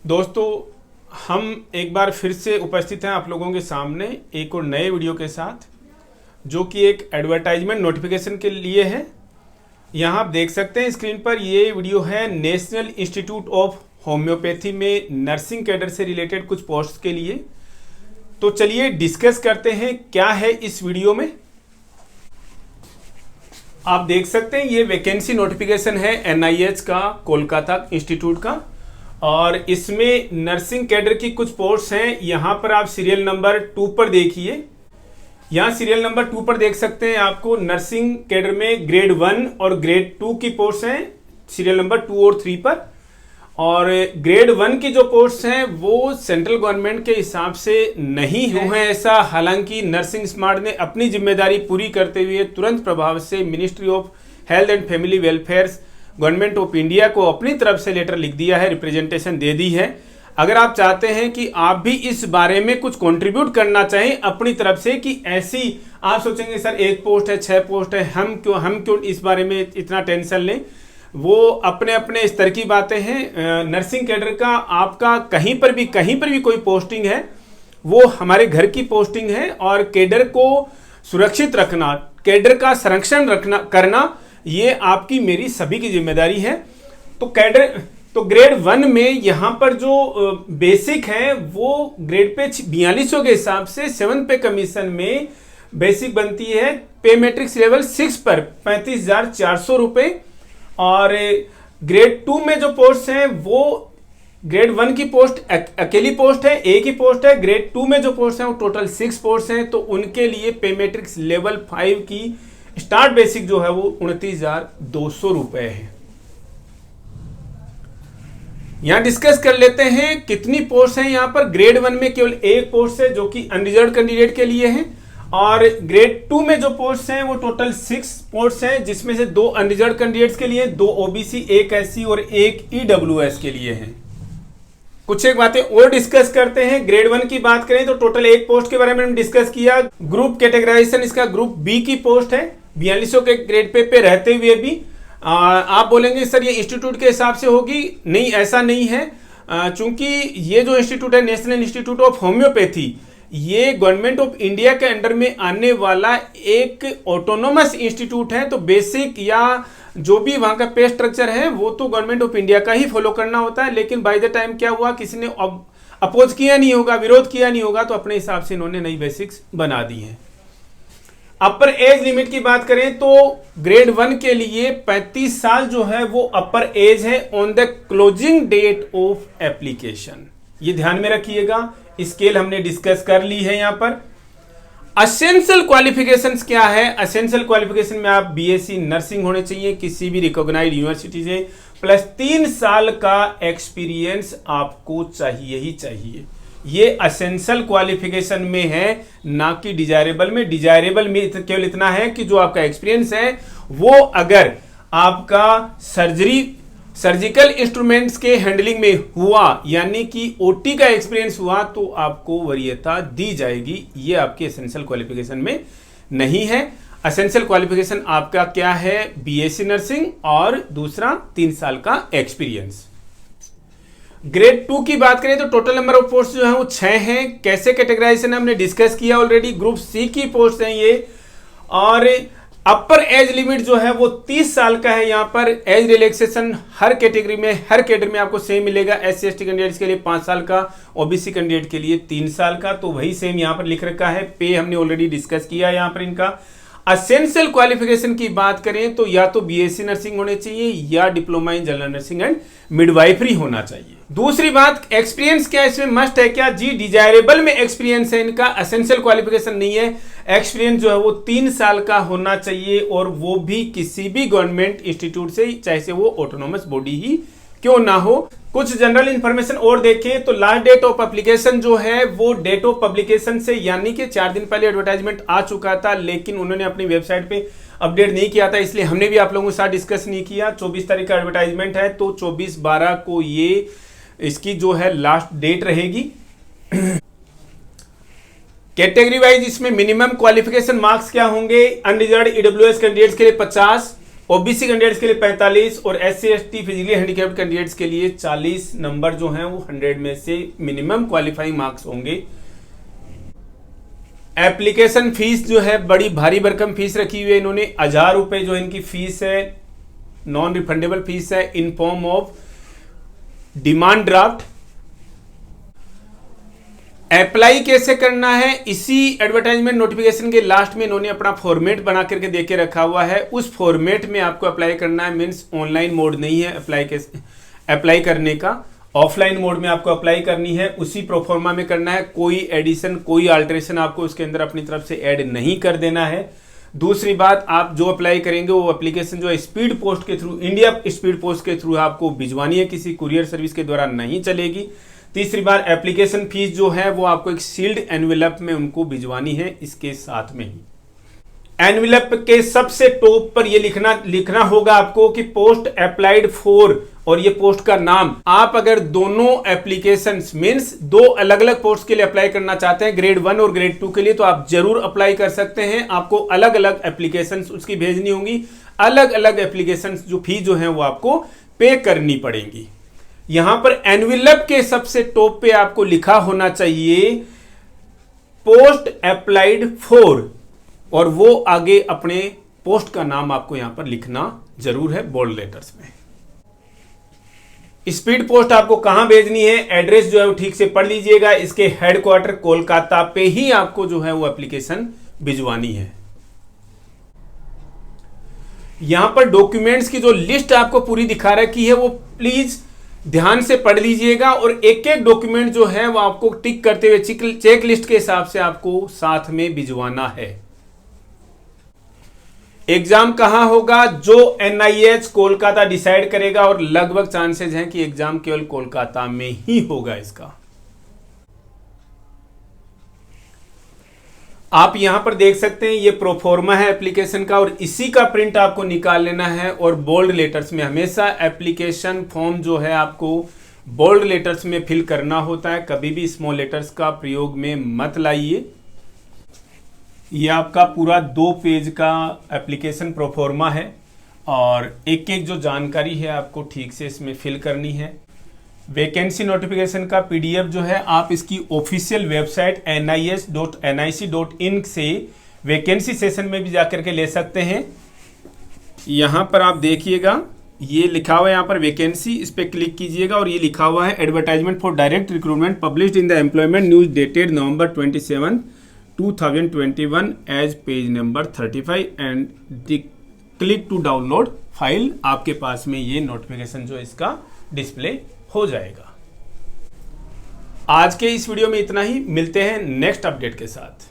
दोस्तों, हम एक बार फिर से उपस्थित हैं आप लोगों के सामने एक और नए वीडियो के साथ, जो कि एक एडवर्टाइजमेंट नोटिफिकेशन के लिए है। यहाँ आप देख सकते हैं स्क्रीन पर, ये वीडियो है नेशनल इंस्टीट्यूट ऑफ होम्योपैथी में नर्सिंग कैडर से रिलेटेड कुछ पोस्ट के लिए। तो चलिए डिस्कस करते हैं क्या है इस वीडियो में। आप देख सकते हैं ये वैकेंसी नोटिफिकेशन है NIH का, कोलकाता इंस्टीट्यूट का, और इसमें नर्सिंग कैडर की कुछ पोस्ट हैं। यहाँ पर आप सीरियल नंबर 2 पर देखिए। यहाँ सीरियल नंबर 2 पर देख सकते हैं आपको नर्सिंग कैडर में ग्रेड 1 और ग्रेड 2 की पोस्ट हैं, सीरियल नंबर 2 और 3 पर। और ग्रेड 1 की जो पोस्ट हैं वो सेंट्रल गवर्नमेंट के हिसाब से नहीं हुए हैं ऐसा, हालांकि नर्सिंग स्मार्ट ने अपनी जिम्मेदारी पूरी करते हुए तुरंत प्रभाव से ministry of health and family welfare government of India को अपनी तरफ से लेटर लिख दिया है, रिप्रेजेंटेशन दे दी है। अगर आप चाहते हैं कि आप भी इस बारे में कुछ कंट्रीब्यूट करना चाहें अपनी तरफ से, कि ऐसी आप सोचेंगे सर 1 पोस्ट है 6 पोस्ट है, हम क्यों इस बारे में इतना टेंशन लें, वो अपने अपने स्तर की बातें हैं। नर्सिंग कैडर का आपका कहीं पर भी कोई पोस्टिंग है वो हमारे घर की पोस्टिंग है, और कैडर को सुरक्षित रखना, कैडर का संरक्षण करना ये आपकी मेरी सभी की जिम्मेदारी है। तो ग्रेड 1 में यहाँ पर जो बेसिक है वो ग्रेड पे 4200 के हिसाब से 7 पे कमीशन में बेसिक बनती है, पे मैट्रिक्स लेवल 6 पर 35,400 रुपए। और ग्रेड 2 में जो पोस्ट हैं वो ग्रेड 1 की पोस्ट अकेली पोस्ट है, एक ही पोस्ट है। ग्रेड 2 में जो पोस्ट हैं वो टोटल 6 पोस्ट हैं, तो उनके लिए पे मैट्रिक्स लेवल 5 की स्टार्ट बेसिक जो है वो 29,200 रुपए है। यहां डिस्कस कर लेते हैं कितनी पोस्ट हैं। यहां पर ग्रेड 1 में केवल एक पोस्ट है जो कि अनरिजर्व्ड कैंडिडेट के लिए है, और ग्रेड 2 में जो पोस्ट हैं वो टोटल 6 पोस्ट हैं, जिसमें से 2 अनरिजर्व्ड कैंडिडेट्स के लिए, 2 OBC, 1 SC और 1 EWS के लिए हैं। कुछ एक बातें और डिस्कस करते हैं। ग्रेड 1 की बात करें तो टोटल 1 पोस्ट के बारे में हम डिस्कस किया। ग्रुप कैटेगराइजेशन इसका ग्रुप B की पोस्ट है, 4200 के ग्रेड पे रहते हुए भी। आप बोलेंगे सर ये इंस्टीट्यूट के हिसाब से होगी, नहीं ऐसा नहीं है। चूंकि ये जो इंस्टीट्यूट है नेशनल इंस्टीट्यूट ऑफ होम्योपैथी, ये गवर्नमेंट ऑफ इंडिया के अंडर में आने वाला एक ऑटोनोमस इंस्टीट्यूट है, तो बेसिक या जो भी वहां का पे स्ट्रक्चर है वो तो गवर्नमेंट ऑफ इंडिया का ही फॉलो करना होता है। लेकिन बाय द टाइम क्या हुआ, किसी ने अपोज किया नहीं होगा, विरोध किया नहीं होगा, तो अपने हिसाब से इन्होंने नई बेसिक्स बना दी है। अपर एज लिमिट की बात करें तो ग्रेड 1 के लिए 35 साल जो है वो अपर एज है on the closing date of application, ये ध्यान में रखिएगा। स्केल हमने डिस्कस कर ली है। यहां पर असेंशियल क्वालिफिकेशंस क्या है। असेंशियल क्वालिफिकेशन में आप BSc नर्सिंग होने चाहिए किसी भी रिकॉग्नाइज्ड यूनिवर्सिटी से, प्लस 3 साल का एक्सपीरियंस आपको चाहिए ही चाहिए। ये असेंशियल क्वालिफिकेशन में है, ना कि डिजायरेबल में। डिजायरेबल में केवल इतना है कि जो आपका एक्सपीरियंस है वो अगर आपका सर्जिकल इंस्ट्रूमेंट्स के हैंडलिंग में हुआ, यानी कि OT का एक्सपीरियंस हुआ, तो आपको वरीयता दी जाएगी। ये आपके एसेंशियल क्वालिफिकेशन में नहीं है। एसेंशियल क्वालिफिकेशन आपका क्या है, BSc नर्सिंग और दूसरा 3 साल का एक्सपीरियंस। ग्रेड 2 की बात करें तो टोटल नंबर ऑफ पोस्ट जो है वो 6 हैं। कैसे कैटेगराइजेशन हमने डिस्कस किया ऑलरेडी। ग्रुप C की पोस्ट है ये, और अपर एज लिमिट जो है वो 30 साल का है। यहाँ पर एज रिलैक्सेशन हर कैटेगरी में, हर कैटेगरी में आपको सेम मिलेगा। SC ST कैंडिडेट्स के लिए 5 साल का, OBC कैंडिडेट के लिए 3 साल का, तो वही सेम यहाँ पर लिख रखा है। पे हमने ऑलरेडी डिस्कस किया यहाँ पर इनका। असेंशियल क्वालिफिकेशन की बात करें तो या तो BSc नर्सिंग होने चाहिए या diploma in general nursing and midwifery होना चाहिए। दूसरी बात, एक्सपीरियंस क्या इसमें मस्ट है क्या जी, डिजायरेबल में एक्सपीरियंस है इनका, असेंशियल क्वालिफिकेशन नहीं है। एक्सपीरियंस जो है वो 3 साल का होना चाहिए, और वो भी किसी भी गवर्नमेंट इंस्टीट्यूट से, चाहे से वो ऑटोनोमस बॉडी ही क्यों ना हो। कुछ जनरल इंफॉर्मेशन और देखें तो लास्ट डेट ऑफ एप्लीकेशन जो है वो डेट ऑफ पब्लिकेशन से, यानी कि 4 दिन पहले एडवर्टाइजमेंट आ चुका था, लेकिन उन्होंने अपनी वेबसाइट पे अपडेट नहीं किया था, इसलिए हमने भी आप लोगों के साथ डिस्कस नहीं किया। 24 तारीख का एडवर्टाइजमेंट है, तो 24/12 को ये इसकी जो है लास्ट डेट रहेगी। कैटेगरी वाइज इसमें मिनिमम क्वालिफिकेशन मार्क्स क्या होंगे। अनरिजर्व्ड EWS कैंडिडेट्स के लिए 50, ओबीसी कैंडिडेट्स के लिए 45 और SC ST physically handicapped candidates के लिए 40 नंबर जो हैं वो 100 में से मिनिमम क्वालिफाइंग मार्क्स होंगे। एप्लीकेशन फीस जो है बड़ी भारी भरकम फीस रखी हुई है इन्होंने। 1000 रुपए जो इनकी फीस है, नॉन रिफंडेबल फीस है in form of demand draft. Apply कैसे करना है, इसी एडवर्टाइजमेंट नोटिफिकेशन के लास्ट में इन्होंने अपना फॉर्मेट बना करके देके रखा हुआ है। उस फॉर्मेट में आपको अप्लाई करना है, मीन्स ऑनलाइन मोड नहीं है अप्लाई करने का, ऑफलाइन मोड में आपको अप्लाई करनी है। उसी प्रोफॉर्मा में करना है, कोई एडिशन कोई अल्टरेशन आपको उसके अंदर अपनी तरफ से ऐड नहीं कर देना है। दूसरी बात, आप जो अप्लाई करेंगे वो एप्लीकेशन जो है स्पीड पोस्ट के थ्रू, इंडिया स्पीड पोस्ट के थ्रू आपको भिजवानी है, किसी कुरियर सर्विस के द्वारा नहीं चलेगी। तीसरी बार, एप्लीकेशन फीस जो है वो आपको एक सील्ड एनवेलप में उनको भिजवानी है इसके साथ में ही। एनवेलप के सबसे टॉप पर ये लिखना होगा आपको कि पोस्ट अप्लाइड फॉर, और ये पोस्ट का नाम। आप अगर दोनों एप्लीकेशंस मींस दो अलग अलग पोस्ट के लिए अप्लाई करना चाहते हैं, ग्रेड 1 और ग्रेड 2 के लिए, तो आप जरूर अप्लाई कर सकते हैं। आपको अलग अलग एप्लीकेशंस उसकी भेजनी होंगी, अलग अलग एप्लीकेशंस जो फी जो है वो आपको पे करनी पड़ेंगी। यहां पर एनवेलप के सबसे टॉप पे आपको लिखा होना चाहिए पोस्ट अप्लाइड फॉर, और वो आगे अपने पोस्ट का नाम आपको यहां पर लिखना जरूर है बोल्ड लेटर्स में। स्पीड पोस्ट आपको कहां भेजनी है, एड्रेस जो है वो ठीक से पढ़ लीजिएगा। इसके हेडक्वार्टर कोलकाता पे ही आपको जो है वो एप्लीकेशन भिजवानी है। यहां पर डॉक्यूमेंट्स की जो लिस्ट आपको पूरी दिखा रखी है वो प्लीज ध्यान से पढ़ लीजिएगा, और एक एक डॉक्यूमेंट जो है वो आपको टिक करते हुए चेक लिस्ट के हिसाब से आपको साथ में भिजवाना है। एग्जाम कहां होगा, जो NIH कोलकाता डिसाइड करेगा, और लगभग चांसेस हैं कि एग्जाम केवल कोलकाता में ही होगा इसका। आप यहां पर देख सकते हैं ये प्रोफॉर्मा है एप्लीकेशन का, और इसी का प्रिंट आपको निकाल लेना है। और बोल्ड लेटर्स में हमेशा एप्लीकेशन फॉर्म जो है आपको बोल्ड लेटर्स में फिल करना होता है, कभी भी स्मॉल लेटर्स का प्रयोग में मत लाइए। ये आपका पूरा 2 पेज का एप्लीकेशन प्रोफॉर्मा है, और एक एक जो जानकारी है आपको ठीक से इसमें फिल करनी है। वैकेंसी नोटिफिकेशन का PDF जो है आप इसकी ऑफिशियल वेबसाइट nis.nic.in से वैकेंसी सेशन में भी जाकर के ले सकते हैं। यहाँ पर आप देखिएगा ये लिखा हुआ है यहाँ पर वैकेंसी, इस पर क्लिक कीजिएगा और ये लिखा हुआ है advertisement for direct recruitment published in the employment news dated November 27, 2021 as page number 35 and click to download file. आपके पास में ये नोटिफिकेशन जो इसका डिस्प्ले हो जाएगा। आज के इस वीडियो में इतना ही, मिलते हैं नेक्स्ट अपडेट के साथ।